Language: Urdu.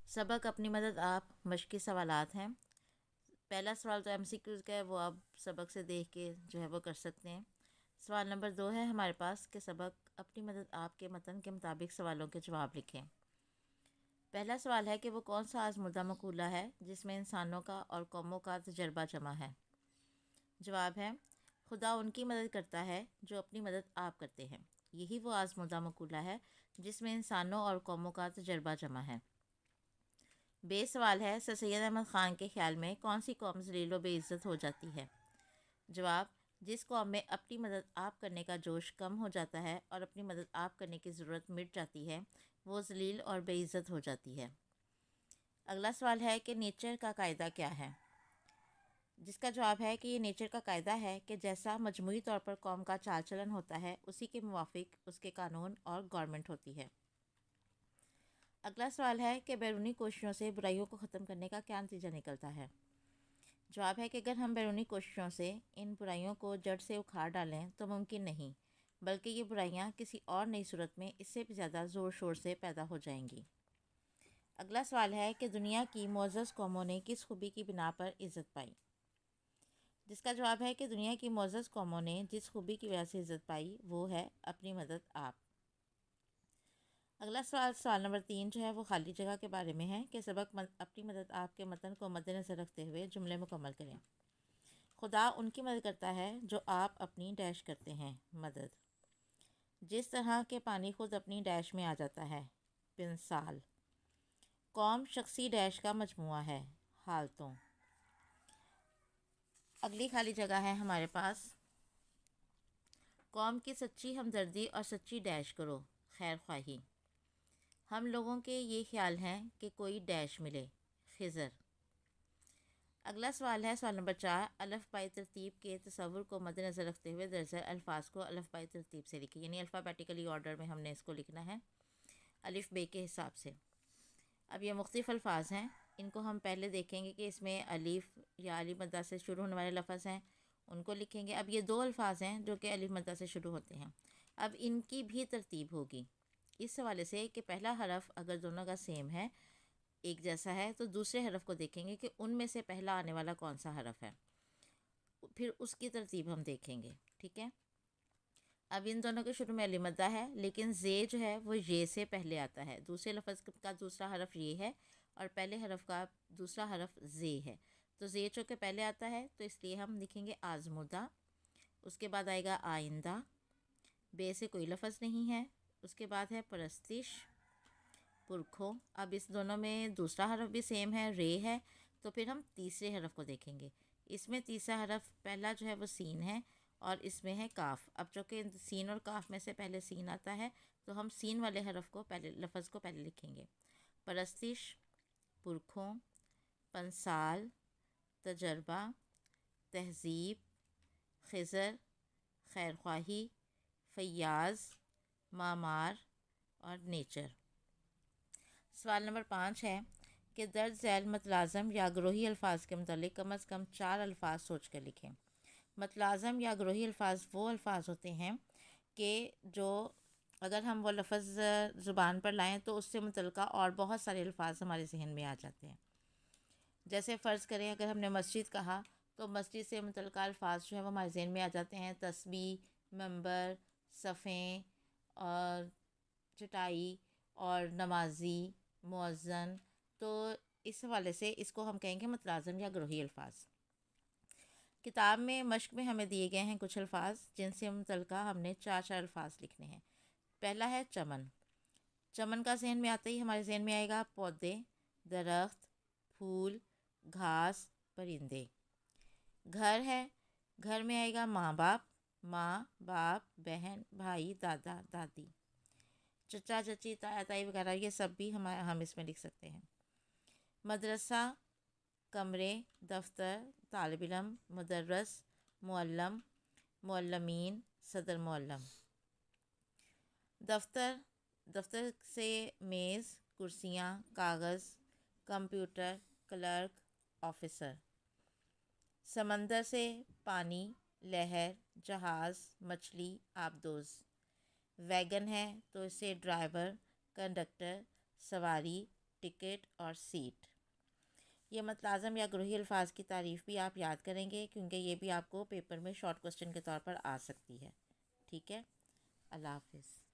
سبق اپنی مدد آپ مشقی سوالات ہیں۔ پہلا سوال تو MCQs کا ہے، وہ آپ سبق سے دیکھ کے جو ہے وہ کر سکتے ہیں۔ سوال نمبر 2 ہے ہمارے پاس کہ سبق اپنی مدد آپ کے متن کے مطابق سوالوں کے جواب لکھیں۔ پہلا سوال ہے کہ وہ کون سا آزمودہ مقولہ ہے جس میں انسانوں کا اور قوموں کا تجربہ جمع ہے؟ جواب ہے خدا ان کی مدد کرتا ہے جو اپنی مدد آپ کرتے ہیں۔ یہی وہ آزمودہ مقولہ ہے جس میں انسانوں اور قوموں کا تجربہ جمع ہے۔ بے سوال ہے سر سید احمد خان کے خیال میں کون سی قوم ذلیل و بے عزت ہو جاتی ہے؟ جواب جس قوم میں اپنی مدد آپ کرنے کا جوش کم ہو جاتا ہے اور اپنی مدد آپ کرنے کی ضرورت مٹ جاتی ہے وہ ذلیل اور بے عزت ہو جاتی ہے۔ اگلا سوال ہے کہ نیچر کا قاعدہ کیا ہے؟ جس کا جواب ہے کہ یہ نیچر کا قاعدہ ہے کہ جیسا مجموعی طور پر قوم کا چال چلن ہوتا ہے اسی کے موافق اس کے قانون اور گورنمنٹ ہوتی ہے۔ اگلا سوال ہے کہ بیرونی کوششوں سے برائیوں کو ختم کرنے کا کیا نتیجہ نکلتا ہے؟ جواب ہے کہ اگر ہم بیرونی کوششوں سے ان برائیوں کو جڑ سے اکھاڑ ڈالیں تو ممکن نہیں، بلکہ یہ برائیاں کسی اور نئی صورت میں اس سے بھی زیادہ زور شور سے پیدا ہو جائیں گی۔ اگلا سوال ہے کہ دنیا کی معزز قوموں نے کس خوبی کی بنا پر عزت پائی؟ جس کا جواب ہے کہ دنیا کی معزز قوموں نے جس خوبی کی وجہ سے عزت پائی وہ ہے اپنی مدد آپ۔ اگلا سوال نمبر 3 جو ہے وہ خالی جگہ کے بارے میں ہے کہ سبق اپنی مدد آپ کے متن کو مد نظر رکھتے ہوئے جملے مکمل کریں۔ خدا ان کی مدد کرتا ہے جو آپ اپنی ڈیش کرتے ہیں مدد، جس طرح کہ پانی خود اپنی ڈیش میں آ جاتا ہے بمثال۔ قوم شخصی ڈیش کا مجموعہ ہے حالتوں۔ اگلی خالی جگہ ہے ہمارے پاس قوم کی سچی ہمدردی اور سچی ڈیش کرو خیر خواہی۔ ہم لوگوں کے یہ خیال ہیں کہ کوئی ڈیش ملے خضر۔ اگلا سوال ہے سوال نمبر 4 الف بائی ترتیب کے تصور کو مد نظر رکھتے ہوئے درج الفاظ کو الف بائی ترتیب سے لکھیں، یعنی الفابیٹیکلی آرڈر میں ہم نے اس کو لکھنا ہے الف بے کے حساب سے۔ اب یہ مختلف الفاظ ہیں، ان کو ہم پہلے دیکھیں گے کہ اس میں الف یا الف مدہ سے شروع ہونے والے لفظ ہیں ان کو لکھیں گے۔ اب یہ 2 الفاظ ہیں جو کہ الف مدہ سے شروع ہوتے ہیں، اب ان کی بھی ترتیب ہوگی اس حوالے سے کہ پہلا حرف اگر دونوں کا سیم ہے ایک جیسا ہے تو دوسرے حرف کو دیکھیں گے کہ ان میں سے پہلا آنے والا کون سا حرف ہے، پھر اس کی ترتیب ہم دیکھیں گے، ٹھیک ہے۔ اب ان دونوں کے شروع میں الف مدہ ہے لیکن زے جو ہے وہ یہ سے پہلے آتا ہے، دوسرے لفظ کا دوسرا حرف یہ ہے اور پہلے حرف کا دوسرا حرف زے ہے، تو زے چونکہ پہلے آتا ہے تو اس لیے ہم لکھیں گے آزمودہ، اس کے بعد آئے گا آئندہ، بے سے کوئی لفظ نہیں ہے، اس کے بعد ہے پرستش، پرکھوں۔ اب اس دونوں میں دوسرا حرف بھی سیم ہے رے ہے، تو پھر ہم تیسرے حرف کو دیکھیں گے، اس میں تیسرا حرف پہلا جو ہے وہ سین ہے اور اس میں ہے کاف۔ اب چونکہ سین اور کاف میں سے پہلے سین آتا ہے تو ہم سین والے حرف کو پہلے لفظ کو پہلے لکھیں گے، پرستش، پرکھوں، پنسال، تجربہ، تہذیب، خضر، خیرخواہی، فیاض، معمار اور نیچر۔ سوال نمبر 5 ہے کہ درج ذیل متلازم یا گروہی الفاظ کے متعلق کم از کم 4 الفاظ سوچ کر لکھیں۔ متلازم یا گروہی الفاظ وہ الفاظ ہوتے ہیں کہ جو اگر ہم وہ لفظ زبان پر لائیں تو اس سے متعلقہ اور بہت سارے الفاظ ہمارے ذہن میں آ جاتے ہیں۔ جیسے فرض کریں اگر ہم نے مسجد کہا تو مسجد سے متعلقہ الفاظ جو ہیں وہ ہمارے ذہن میں آ جاتے ہیں تسبیح، منبر، صفیں اور چٹائی اور نمازی، مؤذن، تو اس حوالے سے اس کو ہم کہیں گے متلازم یا گروہی الفاظ۔ کتاب میں مشق میں ہمیں دیے گئے ہیں کچھ الفاظ جن سے متعلقہ ہم نے 4 الفاظ لکھنے ہیں۔ پہلا ہے چمن۔ چمن کا ذہن میں آتے ہی ہمارے ذہن میں آئے گا پودے، درخت، پھول، گھاس، پرندے۔ گھر ہے، گھر میں آئے گا ماں باپ، ماں باپ، بہن بھائی، دادا دادی، چچا چچی، تایا تائی وغیرہ، یہ سب بھی ہم اس میں لکھ سکتے ہیں۔ مدرسہ، کمرے، دفتر، طالب علم، مدرس، معلم، معلمین، صدر معلم۔ دفتر، دفتر سے میز، کرسیاں، کاغذ، کمپیوٹر، کلرک، آفیسر۔ سمندر سے پانی، لہر، جہاز، مچھلی، آبدوز۔ ویگن ہے تو اس سے ڈرائیور، کنڈکٹر، سواری، ٹکٹ اور سیٹ۔ یہ متلازم یا گروہی الفاظ کی تعریف بھی آپ یاد کریں گے، کیونکہ یہ بھی آپ کو پیپر میں شارٹ کوسچن کے طور پر آ سکتی ہے۔ ٹھیک ہے، اللہ حافظ۔